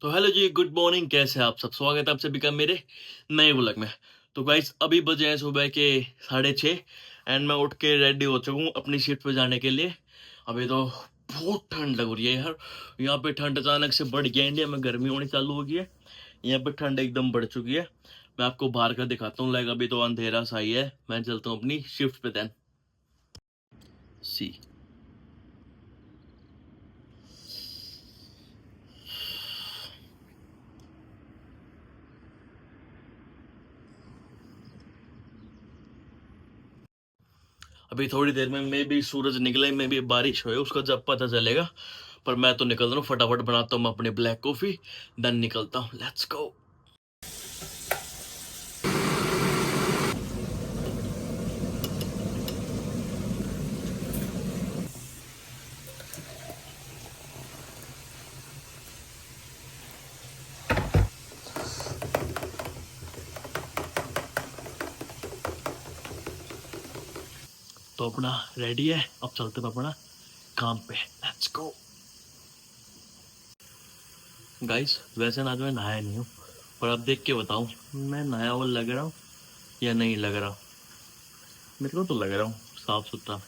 तो हेलो जी, good morning. कैसे हैं आप सब? स्वागत है आप सभी का मेरे नए व्लॉग में। तो गाइस, अभी बजे हैं सुबह के 6:30 एंड मैं उठ के रेडी हो चुका हूँ अपनी शिफ्ट पे जाने के लिए। अभी तो बहुत ठंड लग रही है यार। यहाँ पे ठंड अचानक से बढ़ गया, इंडिया में गर्मी होनी चालू हो गई है। यहाँ पे ठंड एकदम बढ़ चुकी है। मैं आपको बाहर का दिखाता हूँ। लाइक अभी तो अंधेरा सा ही है। मैं चलता हूँ अपनी शिफ्ट पे देन सी। अभी थोड़ी देर में मे भी सूरज निकले, मे भी बारिश होए, उसका जब पता चलेगा। पर मैं तो निकल रहा हूँ, फटाफट बनाता हूँ मैं अपनी ब्लैक कॉफी, देन निकलता हूँ। Let's go. तो अपना रेडी है, अब चलते हैं अपना काम पे। Let's go. गाइस, वैसे ना आज मैं नहाया नहीं हूँ, पर अब देख के बताऊँ मैं नहाया हुआ लग रहा हूँ या नहीं लग रहा। मेरे को तो लग रहा हूँ साफ सुथरा।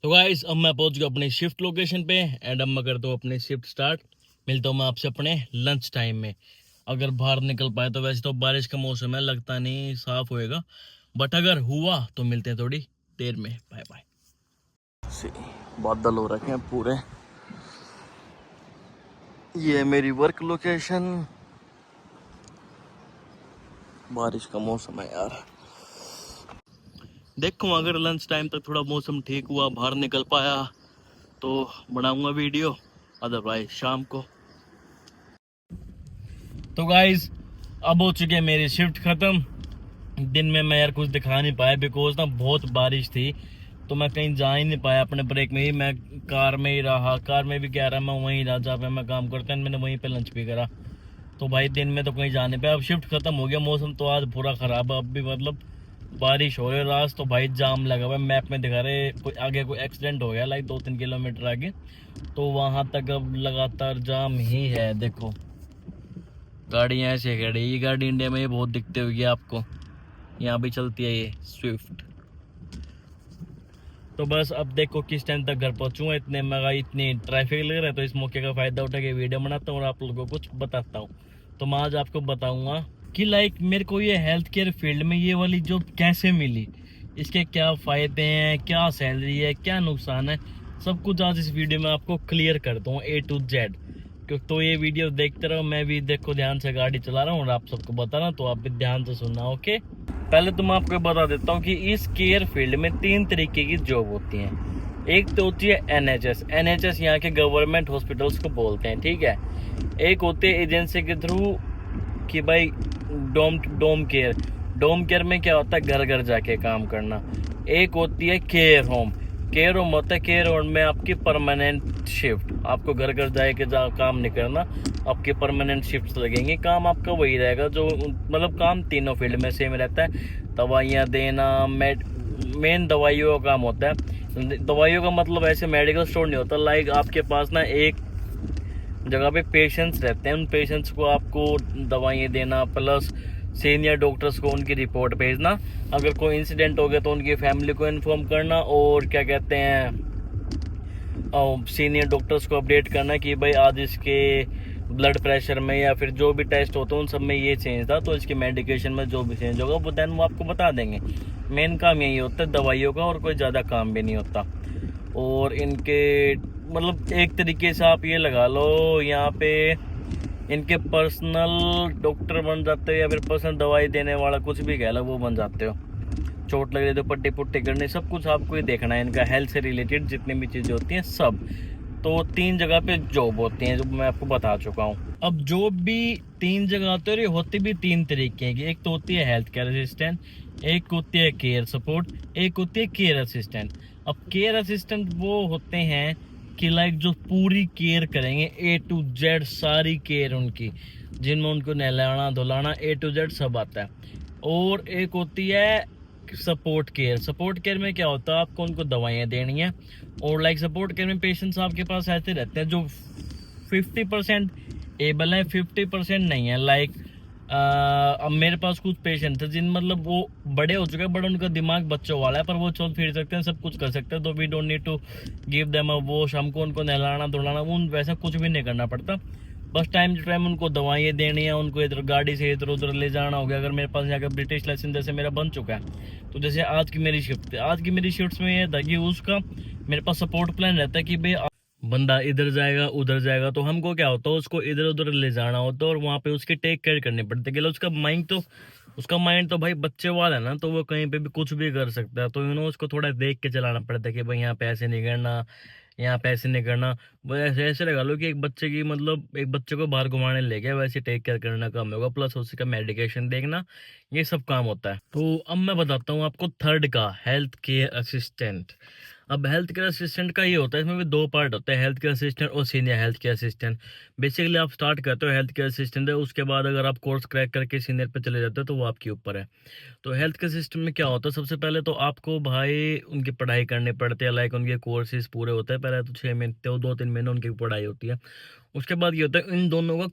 तो गाइस, अब मैं पहुंच गया अपनी शिफ्ट लोकेशन पे एंड अब मैं करता हूँ अपनी शिफ्ट स्टार्ट। मिलता हूँ मैं आपसे अपने लंच टाइम में, अगर बाहर निकल पाए तो। वैसे तो बारिश का मौसम है, लगता नहीं साफ होएगा, बट अगर हुआ तो मिलते हैं थोड़ी देर में। Bye bye. बादल हो रखे हैं पूरे। ये है मेरी वर्क लोकेशन। बारिश का मौसम है यार। देखूँ अगर लंच टाइम तक थोड़ा मौसम ठीक हुआ, बाहर निकल पाया तो बनाऊंगा वीडियो, अदरवाइज शाम को। तो गाइज, अब हो चुकी है मेरी शिफ्ट खत्म। दिन में मैं यार कुछ दिखा नहीं पाया, बिकॉज ना बहुत बारिश थी, तो मैं कहीं जा ही नहीं पाया। अपने ब्रेक में ही मैं कार में ही रहा। कार में भी क्या रहा, मैं वहीं रहा जहाँ पे मैं काम करता हूँ। मैंने वहीं पे लंच भी करा। तो भाई दिन में तो कहीं जा नहीं पाया। अब शिफ्ट खत्म हो गया, मौसम तो आज पूरा खराब है। अब भी मतलब बारिश हो रही है। रात तो भाई जाम लगा हुआ है। मैप में दिखा रहे कोई आगे कोई एक्सीडेंट हो गया, लाइक 2-3 किलोमीटर आगे। तो वहां तक अब लगातार जाम ही है। देखो गाड़ियाँ ऐसे खड़ी। ये गाड़ी इंडिया में ये बहुत दिखते हुई आपको। यहाँ भी चलती है ये स्विफ्ट। तो बस अब देखो किस टाइम तक घर पहुंचूंगा। इतने मगा इतनी ट्रैफिक लग रहा है, तो इस मौके का फायदा उठा के वीडियो बनाता हूँ और आप लोगों को कुछ बताता हूँ। तो मैं आज आपको बताऊंगा कि लाइक मेरे को ये हेल्थ केयर फील्ड में ये वाली जॉब कैसे मिली, इसके क्या फायदे हैं, क्या सैलरी है, क्या नुकसान है, सब कुछ आज इस वीडियो में आपको क्लियर कर दूँ A to Z। तो ये वीडियो देखते रहो। मैं भी देखो ध्यान से गाड़ी चला रहा हूँ और आप सबको बता रहा हूँ, तो आप भी ध्यान से सुनना। ओके, पहले तो मैं आपको बता देता हूँ कि इस केयर फील्ड में 3 तरीके की जॉब होती हैं। एक तो होती है NHS यहाँ के गवर्नमेंट हॉस्पिटल्स को बोलते हैं, ठीक है। एक होती है एजेंसी के थ्रू कि भाई डोम केयर में क्या होता है, घर घर जाके काम करना। एक होती है केयर होम होता है। केयर होम में आपकी परमानेंट शिफ्ट, आपको घर घर जाके काम नहीं करना, आपके परमानेंट शिफ्ट लगेंगे। काम आपका वही रहेगा जो मतलब काम तीनों फील्ड में सेम रहता है। दवाइयाँ देना, मेन दवाइयों का काम होता है। दवाइयों का मतलब ऐसे मेडिकल स्टोर नहीं होता। लाइक आपके पास ना एक जगह पे पेशेंट्स रहते हैं, उन पेशेंट्स को आपको दवाइयाँ देना, प्लस सीनियर डॉक्टर्स को उनकी रिपोर्ट भेजना। अगर कोई इंसिडेंट हो गया तो उनकी फैमिली को इन्फॉर्म करना, और क्या कहते हैं सीनियर डॉक्टर्स को अपडेट करना कि भाई आज इसके ब्लड प्रेशर में या फिर जो भी टेस्ट होते हैं उन सब में ये चेंज था, तो इसके मेडिकेशन में जो भी चेंज होगा वो देन वो आपको बता देंगे। मेन काम यही होता है दवाइयों का, और कोई ज़्यादा काम भी नहीं होता। और इनके मतलब एक तरीके से आप ये लगा लो, यहाँ पे इनके पर्सनल डॉक्टर बन जाते हो या फिर पर्सनल दवाई देने वाला, कुछ भी कह लो, वो बन जाते हो। चोट लग रही तो पट्टी पुट्टी करनी, सब कुछ आपको ही देखना है। इनका हेल्थ से रिलेटेड जितनी भी चीज़ें होती हैं सब। तो 3 जगह पे जॉब होती हैं, जो मैं आपको बता चुका हूँ। अब जॉब भी 3 जगह होती है और ये होती भी 3 तरीके की। एक तो होती है हेल्थ केयर असिस्टेंट, एक होती है केयर सपोर्ट, एक होती है केयर असिस्टेंट। अब केयर असिस्टेंट वो होते हैं कि लाइक जो पूरी केयर करेंगे, A to Z सारी केयर उनकी, जिनमें उनको नहलाना धुलाना A to Z सब आता है। और एक होती है सपोर्ट केयर। सपोर्ट केयर में क्या होता है, आपको उनको दवाइयाँ देनी है। और लाइक सपोर्ट केयर में पेशेंट्स आपके पास ऐसे रहते हैं जो 50% एबल है, 50% नहीं है। लाइक अब मेरे पास कुछ पेशेंट थे जिन मतलब वो बड़े हो चुके हैं, बट उनका दिमाग बच्चों वाला है, पर वो चल फिर सकते हैं, सब कुछ कर सकते हैं। तो we don't need to give them a wash, हमको उनको नहलाना धुलाना उन वैसा कुछ भी नहीं करना पड़ता। बस टाइम टू टाइम उनको दवाइयाँ देनी है, उनको इधर गाड़ी से इधर उधर ले जाना हो गया। अगर मेरे पास यहाँ का ब्रिटिश लाइसेंस जैसे मेरा बन चुका है, तो जैसे आज की मेरी शिफ्ट थी, आज की मेरी शिफ्ट में ये था कि उसका मेरे पास सपोर्ट प्लान रहता है कि भाई बंदा इधर जाएगा उधर जाएगा, तो हमको क्या होता है उसको इधर उधर ले जाना होता है और वहाँ पे उसकी टेक केयर करनी पड़ती है। उसका माइंड तो भाई बच्चे वाला है ना, तो वो कहीं पे भी कुछ भी कर सकता है। तो उसको थोड़ा देख के चलाना पड़ता है कि भाई यहाँ पे ऐसे नहीं करना, यहाँ पे ऐसे नहीं करना। वो ऐसे ऐसे लगा लो कि एक बच्चे की मतलब एक बच्चे को बाहर घुमाने ले गया, वैसे टेक केयर करना काम होगा, प्लस उसी का मेडिकेशन देखना, ये सब काम होता है। तो अब मैं बताता हूँ आपको थर्ड का, हेल्थ केयर असिस्टेंट। अब हेल्थ केयर असिस्टेंट का ये होता है, इसमें भी 2 पार्ट होते हैं, हेल्थ केयर असिस्टेंट और senior health care assistant. Basically आप स्टार्ट करते हो हेल्थ केयर असिस्टेंट है, उसके बाद अगर आप कोर्स क्रैक करके सीनियर पे चले जाते हो तो वो आपके ऊपर है। तो हेल्थ केयर सिस्टम में क्या होता है, सबसे पहले तो आपको भाई उनकी पढ़ाई करनी पड़ती है। लाइक उनके कोर्सेज पूरे होते हैं, पहले तो 6 महीने तो 2-3 महीने उनकी पढ़ाई होती है। उसके बाद ये होता है इन दोनों का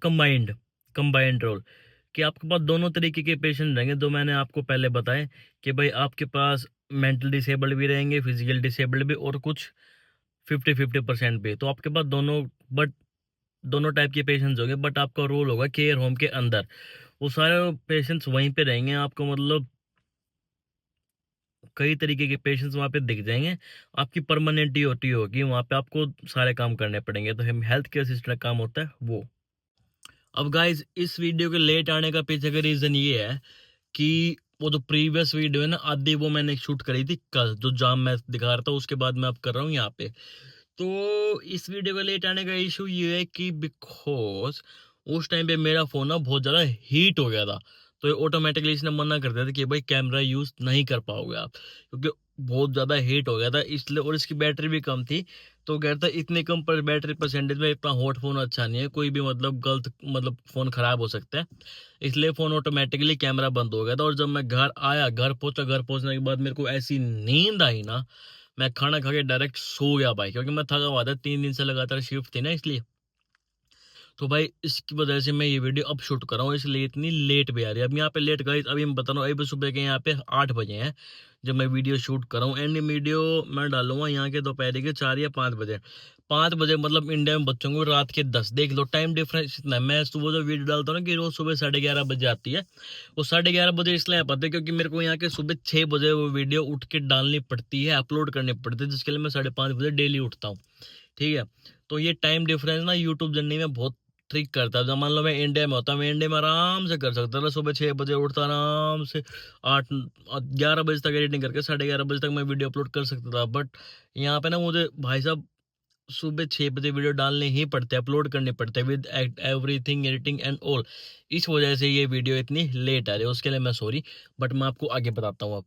कंबाइंड रोल, कि आपके पास दोनों तरीके के पेशेंट रहेंगे, जो मैंने आपको पहले बताए कि भाई आपके पास मेंटल डिसेबल्ड भी रहेंगे, फिजिकल डिसेबल्ड भी, और कुछ 50-50% भी। तो आपके पास दोनों टाइप के पेशेंट्स होंगे, बट आपका रोल होगा केयर होम के अंदर। वो सारे पेशेंट्स वहीं पे रहेंगे, आपको मतलब कई तरीके के पेशेंट्स वहाँ पे दिख जाएंगे। आपकी परमानेंट ड्यूटी होगी वहाँ पे, आपको सारे काम करने पड़ेंगे। तो हम हेल्थ केयर असिस्टेंट का काम होता है वो। अब गाइज इस वीडियो के लेट आने का पीछे का रीज़न ये है कि वो जो प्रीवियस वीडियो है ना, आधी वो मैंने शूट करी थी कल, जो जाम मैं दिखा रहा था, उसके बाद मैं अब कर रहा हूँ यहाँ पे। तो इस वीडियो का लेट आने का इशू ये है कि बिकॉज उस टाइम पे मेरा फ़ोन ना बहुत ज़्यादा हीट हो गया था। तो ये ऑटोमेटिकली इसने मना कर दिया था कि भाई कैमरा यूज़ नहीं कर पाओगे आप, क्योंकि बहुत ज़्यादा हीट हो गया था इसलिए, और इसकी बैटरी भी कम थी। तो कहता इतने कम पर बैटरी परसेंटेज में इतना हॉट फ़ोन अच्छा नहीं है, कोई भी मतलब गलत मतलब फ़ोन ख़राब हो सकता है। इसलिए फ़ोन ऑटोमेटिकली कैमरा बंद हो गया था। और जब मैं घर आया, घर पहुंचने के बाद मेरे को ऐसी नींद आई ना, मैं खाना खा के डायरेक्ट सो गया भाई, क्योंकि मैं थका हुआ था, 3 दिन से लगातार शिफ्ट थी ना इसलिए। तो भाई इसकी वजह से मैं ये वीडियो अब शूट कर रहा हूँ, इसलिए इतनी लेट भी आ रही है। अब यहाँ पे लेट गई, अभी मैं बता रहा हूँ, अभी सुबह के यहाँ पे 8 बजे हैं जब मैं वीडियो शूट कर रहा हूँ। एंड वीडियो मैं डालूंगा यहाँ के दोपहर के 4 या 5 बजे। 5 बजे मतलब इंडिया में बच्चों को रात के 10, देख लो टाइम डिफरेंस इतना है। मैं सुबह जो वीडियो डालता हूँ ना कि रोज सुबह 11:30 बजे आती है, वो 11:30 बजे इसलिए आ पाते हैं क्योंकि मेरे को यहाँ के सुबह 6 बजे वो वीडियो उठ के डालनी पड़ती है, अपलोड करनी पड़ती है, जिसके लिए मैं 5:30 बजे डेली उठता हूँ। ठीक है, तो ये टाइम डिफरेंस ना यूट्यूब जर्नी में बहुत ट्रिक करता है। जब मान लो मैं इंडिया में होता, मैं इंडिया में आराम से कर सकता था, सुबह 6 बजे उठता, आराम से 8-11 बजे तक एडिटिंग करके 11:30 बजे तक मैं वीडियो अपलोड कर सकता था। बट यहाँ पे ना मुझे भाई साहब सुबह 6 बजे वीडियो डालने ही पड़ते हैं, अपलोड करने पड़ते हैं with everything editing and all. इस वजह से ये वीडियो इतनी लेट आ रही है, उसके लिए मैं सॉरी। बट मैं आपको आगे बताता हूँ।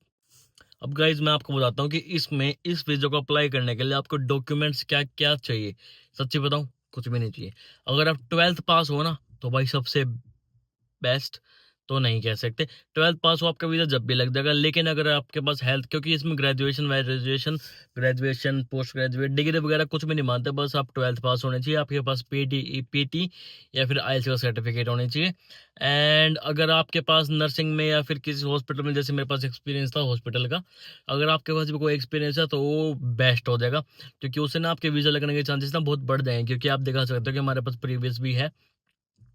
अब गाइज मैं आपको बताता हूँ कि इसमें इस वीज़ा को अप्लाई करने के लिए आपको डॉक्यूमेंट्स क्या क्या चाहिए। सच्ची बताऊँ, कुछ भी नहीं चाहिए। अगर आप 12th पास हो ना, तो भाई सबसे बेस्ट तो नहीं कह सकते, 12th पास हो आपका वीज़ा जब भी लग जाएगा। लेकिन अगर आपके पास हेल्थ, क्योंकि इसमें ग्रेजुएशन पोस्ट ग्रेजुएट डिग्री वगैरह कुछ भी नहीं मानते, बस आप 12th पास होने चाहिए, आपके पास पीटी या फिर आईएलटीएस का सर्टिफिकेट होने चाहिए। एंड अगर आपके पास नर्सिंग में या फिर किसी हॉस्पिटल में, जैसे मेरे पास एक्सपीरियंस था हॉस्पिटल का, अगर आपके पास भी कोई एक्सपीरियंस है तो वो बेस्ट हो जाएगा, क्योंकि उससे ना आपके वीज़ा लगने के चांसेस ना बहुत बढ़ जाएंगे। क्योंकि आप दिखा सकते हो कि हमारे पास प्रीवियस भी है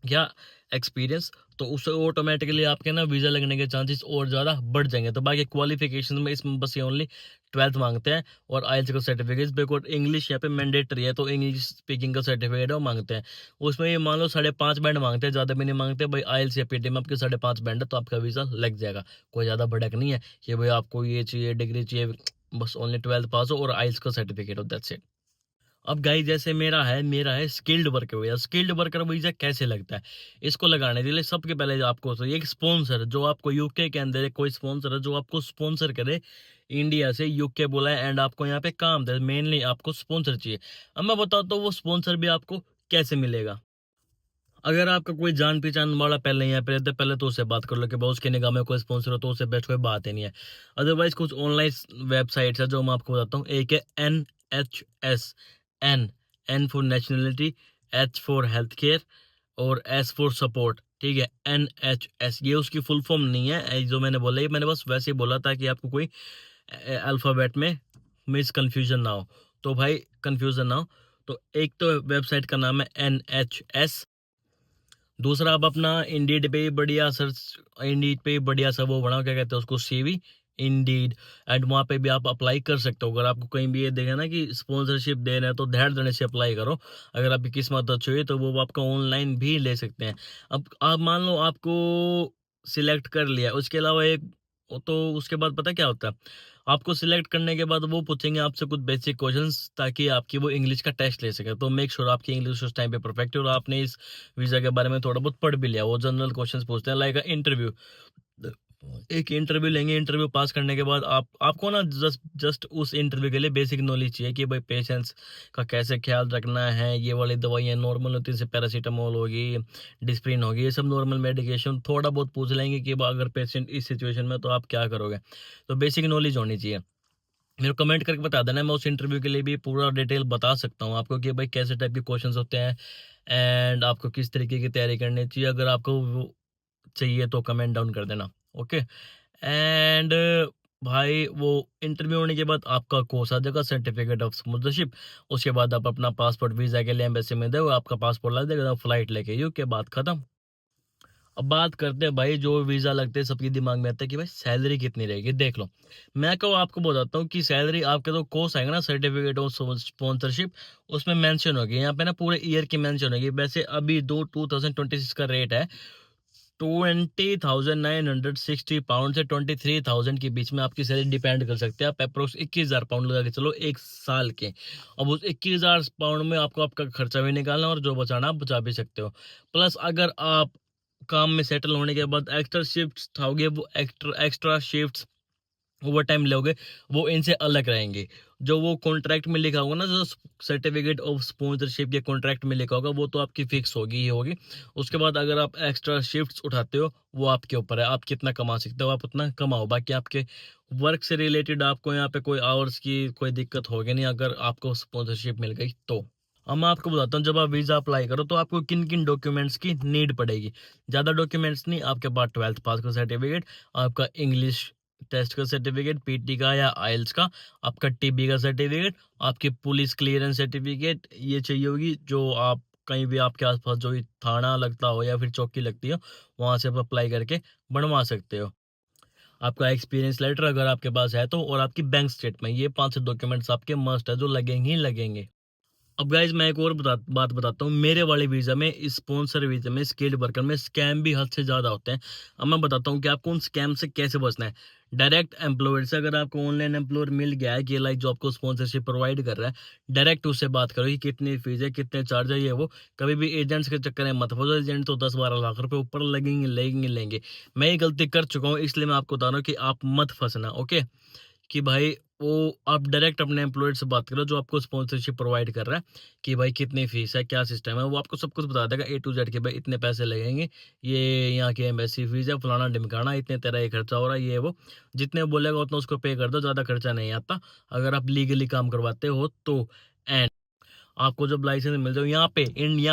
क्या एक्सपीरियंस, तो उससे ऑटोमेटिकली आपके ना वीज़ा लगने के चांसेस और ज़्यादा बढ़ जाएंगे। तो बाकी क्वालिफिकेशन में इसमें बस ये ओनली 12th मांगते हैं और आइल्स का सर्टिफिकेट, बिकॉज इंग्लिश यहाँ पे मैंडेटरी है, तो इंग्लिश स्पीकिंग का सर्टिफिकेट है वो मांगते हैं। उसमें ये मान लो 5.5 बैंड मांगते हैं, ज़्यादा भी नहीं मांगते भाई। आइल्स या पीटी में आपके 5.5 बैंड है तो आपका वीज़ा लग जाएगा। कोई ज़्यादा भड़क नहीं है कि भाई आपको ये चाहिए डिग्री चाहिए, बस ओनली 12th पास हो और आइल्स का सर्टिफिकेट हो, दैट्स इट। अब गाइस जैसे मेरा है skilled worker visa. Skilled worker visa कैसे लगता है? इसको लगाने के लिए सबके पहले आपको तो एक स्पॉन्सर जो आपको यूके के अंदर कोई स्पॉन्सर है जो आपको स्पॉन्सर करे, इंडिया से यूके बोला है एंड आपको यहाँ पे काम दे, मेनली आपको स्पॉन्सर चाहिए। अब मैं बताता हूँ वो स्पॉन्सर भी आपको कैसे मिलेगा। अगर आपका कोई जान पहचान वाला पहले यहाँ पे रहता है, पहले तो उससे बात कर लो कि भाई उसके निगाह में कोई स्पॉन्सर हो, तो उससे बेस्ट कोई बात ही नहीं है। अदरवाइज कुछ ऑनलाइन वेबसाइट्स है जो मैं आपको बताता हूँ। एक है NHS, N for nationality, H for health care और S फॉर सपोर्ट। ठीक है, NHS ये उसकी फुल फॉर्म नहीं है जो मैंने बोला, ये मैंने बस वैसे ही बोला ताकि आपको कोई अल्फ़ाबेट में मिस कन्फ्यूजन ना हो। तो भाई कन्फ्यूजन ना हो, तो एक तो वेबसाइट का नाम है NHS। दूसरा आप अपना इंडीड पे ही बढ़िया सर्च, इंडीड पे ही बढ़िया सा वो बनाओ, क्या कहते हैं उसको, CV इंडीड, एंड वहाँ पे भी आप अप्लाई कर सकते हो। अगर आपको कहीं भी ये देखे ना कि स्पॉन्सरशिप दे रहे हैं तो ध्यान देने से अप्लाई करो। अगर आपकी किस्मत अच्छी हुई तो वो आपका ऑनलाइन भी ले सकते हैं। अब आप मान लो आपको सिलेक्ट कर लिया, उसके अलावा एक तो उसके बाद पता क्या होता है, आपको सिलेक्ट करने के बाद वो पूछेंगे आपसे कुछ बेसिक क्वेश्चंस ताकि आपकी वो इंग्लिश का टेस्ट ले सके। तो मेक श्योर आपकी इंग्लिश उस टाइम पे परफेक्ट है और आपने इस वीज़ा के बारे में थोड़ा बहुत पढ़ भी लिया। वो जनरल क्वेश्चंस पूछते हैं लाइक इंटरव्यू, एक इंटरव्यू लेंगे। इंटरव्यू पास करने के बाद आपको ना जस्ट उस इंटरव्यू के लिए बेसिक नॉलेज चाहिए कि भाई पेशेंट्स का कैसे ख्याल रखना है, ये वाली दवाइयाँ नॉर्मल होती है, जैसे पैरासीटामोल होगी, डिस्प्रिन होगी, ये सब नॉर्मल मेडिकेशन थोड़ा बहुत पूछ लेंगे कि अगर पेशेंट इस सिचुएशन में तो आप क्या करोगे। तो बेसिक नॉलेज होनी चाहिए। मेरे को कमेंट करके बता देना, मैं उस इंटरव्यू के लिए भी पूरा डिटेल बता सकता हूँ आपको कि भाई कैसे टाइप के क्वेश्चंस होते हैं एंड आपको किस तरीके की तैयारी करनी चाहिए। अगर आपको वो चाहिए तो कमेंट डाउन कर देना। ओके, एंड भाई वो इंटरव्यू होने के बाद आपका कोर्स आ जाएगा, सर्टिफिकेट ऑफ स्पॉन्सरशिप। उसके बाद आप अपना पासपोर्ट वीज़ा के लिए एम्बेसी में दो, आपका पासपोर्ट ला देगा, फ्लाइट लेके यूके, बात खत्म। अब बात करते हैं भाई, जो वीज़ा लगते हैं सबके दिमाग में आता है कि भाई सैलरी कितनी रहेगी। देख लो, मैं को आपको बताता हूँ कि सैलरी आपके तो कोर्स आएगा ना, सर्टिफिकेट ऑफ स्पॉन्सरशिप, उसमें मेंशन होगी, यहाँ पे ना पूरे ईयर की मेंशन होगी। वैसे अभी 2026 का रेट है 20,960 पाउंड से 23,000 के बीच में आपकी सैलरी डिपेंड कर सकते हैं। आप अप्रोक्स 21,000 पाउंड लगा के चलो एक साल के। अब उस 21,000 पाउंड में आपको आपका खर्चा भी निकालना और जो बचाना आप बचा भी सकते हो। प्लस अगर आप काम में सेटल होने के बाद एक्स्ट्रा शिफ्ट्स उठाओगे, वो एक्स्ट्रा शिफ्ट्स ओवर टाइम लोगे, वो इनसे अलग रहेंगे। जो वो कॉन्ट्रैक्ट में लिखा होगा ना, जो सर्टिफिकेट ऑफ स्पॉन्सरशिप के कॉन्ट्रैक्ट में लिखा होगा, वो तो आपकी फिक्स होगी ही होगी। उसके बाद अगर आप एक्स्ट्रा शिफ्ट्स उठाते हो, वो आपके ऊपर है, आप कितना कमा सकते हो, आप उतना कमाओ। बाकी आपके वर्क से रिलेटेड आपको यहाँ पे कोई आवर्स की कोई दिक्कत होगी नहीं अगर आपको स्पॉन्सरशिप मिल गई तो। अब मैं आपको बताता हूँ, जब आप वीज़ा अप्लाई करो तो आपको किन किन डॉक्यूमेंट्स की नीड पड़ेगी। ज़्यादा डॉक्यूमेंट्स नहीं, आपके पास 12th पास का सर्टिफिकेट, आपका इंग्लिश टेस्ट का सर्टिफिकेट, PT का या IELTS का, आपका TB का सर्टिफिकेट, आपकी पुलिस क्लियरेंस सर्टिफिकेट ये चाहिए होगी। जो आप कहीं भी आपके आसपास जो भी थाना लगता हो या फिर चौकी लगती हो, वहाँ से आप अप्लाई करके बनवा सकते हो। आपका एक्सपीरियंस लेटर अगर आपके पास है तो, और आपकी बैंक स्टेटमेंट, ये 5 डॉक्यूमेंट्स आपके मस्ट है जो लगेंगे ही लगेंगे। अब गाइज मैं एक और बात बताता हूँ, मेरे वाले वीज़ा में, स्पॉन्सर वीज़ा में, स्किल्ड वर्कर में स्कैम भी हद से ज़्यादा होते हैं। अब मैं बताता हूँ कि आपको उन स्कैम से कैसे बचना है। डायरेक्ट एम्प्लॉयर से, अगर आपको ऑनलाइन एम्प्लॉयर मिल गया है कि लाइक जो आपको स्पॉन्सरशिप प्रोवाइड कर रहा है, डायरेक्ट उससे बात करो कि कितनी फीस है, कितने चार्ज है, ये वो। कभी भी एजेंट्स के चक्कर में मत फंसो, एजेंट तो 10-12 लाख रुपए ऊपर लगेंगे लेंगे लेंगे। मैं ये गलती कर चुका हूँ, इसलिए मैं आपको बता रहा हूँ कि आप मत फंसना। ओके, कि भाई वो आप डायरेक्ट अपने एम्प्लॉयर से बात करो जो आपको स्पॉन्सरशिप प्रोवाइड कर रहा है, कि भाई कितनी फीस है, क्या सिस्टम है, वो आपको सब कुछ बता देगा A to Z कि भाई इतने पैसे लगेंगे, ये यहाँ की एम्बेसी फीस है, फलाना ढिमकाना, इतने तेरा ये खर्चा हो रहा है, ये वो जितने बोलेगा उतना उसको पे कर दो, ज़्यादा खर्चा नहीं आता अगर आप लीगली काम करवाते हो तो। एंड आपको जब लाइसेंस मिल जाए यहाँ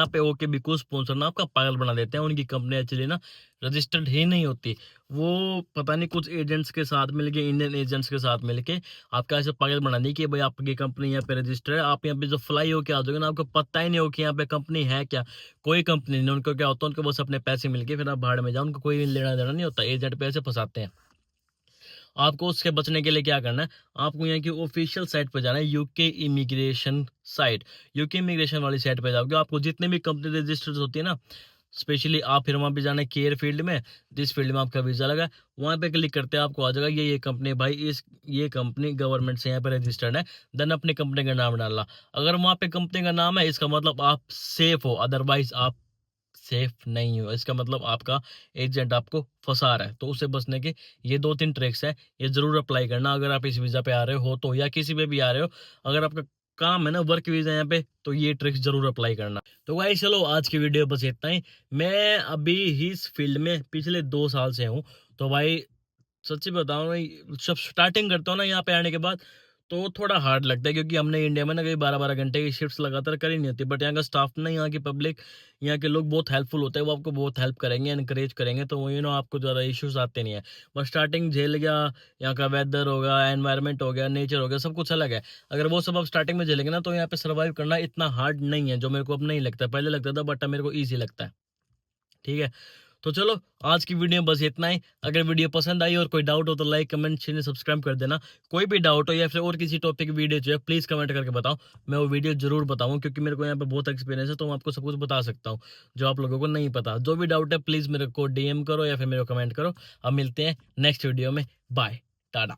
पे होके भी कुछ स्पॉन्सर ना आपका पागल बना देते हैं। उनकी कंपनी एक्चुअली ना रजिस्टर्ड ही नहीं होती। वो पता नहीं कुछ एजेंट्स के साथ मिलके, इंडियन एजेंट्स के साथ मिलके आपका ऐसे पागल बना दी कि भाई आपकी कंपनी यहाँ पे रजिस्टर्ड है, आप यहाँ पे जब फ्लाई होके आ जाओगे ना, आपको पता ही नहीं हो कि यहाँ पे कंपनी है क्या। कोई कंपनी नहीं, उनको क्या होता है, उनको बस अपने पैसे मिलके फिर आप भाड़ में जाओ, उनको कोई लेना देना नहीं होता, एजेंट पैसे फंसाते हैं। आपको उससे बचने के लिए क्या करना है, आपको यहाँ की ऑफिशियल साइट पर जाना है, UK immigration site. UK immigration वाली साइट पर जाओगे, आपको जितने भी कंपनी रजिस्टर्ड होती है ना, स्पेशली आप फिर वहाँ पे जाना है केयर फील्ड में, जिस फील्ड में आपका वीज़ा लगा, वहाँ पे क्लिक करते हैं आपको आ जाएगा ये कंपनी भाई, ये कंपनी गवर्नमेंट से यहाँ पे रजिस्टर्ड है। देन अपनी कंपनी का नाम डालना। अगर वहाँ पे कंपनी का नाम है, इसका मतलब आप सेफ हो, अदरवाइज आप सेफ नहीं हो। इसका मतलब आपका एजेंट आपको फंसा रहा है। तो उससे बचने के ये 2-3 ट्रिक्स है, ये जरूर अप्लाई करना अगर आप इस वीज़ा पे आ रहे हो तो, या किसी पे भी आ रहे हो। अगर आपका काम है ना वर्क वीज़ा यहाँ पे, तो ये ट्रिक्स जरूर अप्लाई करना। तो भाई चलो आज की वीडियो बस इतना ही। मैं अभी ही इस फील्ड में पिछले 2 साल से हूँ। तो भाई सच्ची बताऊँ ना, जब स्टार्टिंग करता हूँ ना यहाँ पे आने के बाद, तो थोड़ा हार्ड लगता है, क्योंकि हमने इंडिया में ना कहीं 12-12 घंटे की शिफ्ट्स लगातार करी नहीं होती। बट यहाँ का स्टाफ ना, यहाँ की पब्लिक, यहाँ के लोग बहुत हेल्पफुल होते हैं। वो आपको बहुत हेल्प करेंगे, एनकरेज करेंगे, तो आपको ज़्यादा इश्यूज आते नहीं है। बस स्टार्टिंग झेल गया, यहाँ का वेदर होगा, एनवायरनमेंट हो गया, नेचर हो गया, सब कुछ अलग है। अगर वो सब आप स्टार्टिंग में झेलेंगे ना, तो यहाँ पे सर्वाइव करना इतना हार्ड नहीं है, जो मेरे को अब नहीं लगता। पहले लगता था, बट अब मेरे को ईजी लगता है। ठीक है, तो चलो आज की वीडियो में बस इतना ही। अगर वीडियो पसंद आई और कोई डाउट हो तो लाइक, कमेंट, शेयर, सब्सक्राइब कर देना। कोई भी डाउट हो या फिर और किसी टॉपिक की वीडियो जो है, प्लीज़ कमेंट करके बताओ। मैं वो वीडियो जरूर बताऊँ, क्योंकि मेरे को यहाँ पे बहुत एक्सपीरियंस है, तो मैं आपको सब कुछ बता सकता हूँ जो आप लोगों को नहीं पता। जो भी डाउट है प्लीज़ मेरे को DM करो या फिर मेरे को कमेंट करो। अब मिलते हैं नेक्स्ट वीडियो में। बाय, टाटा।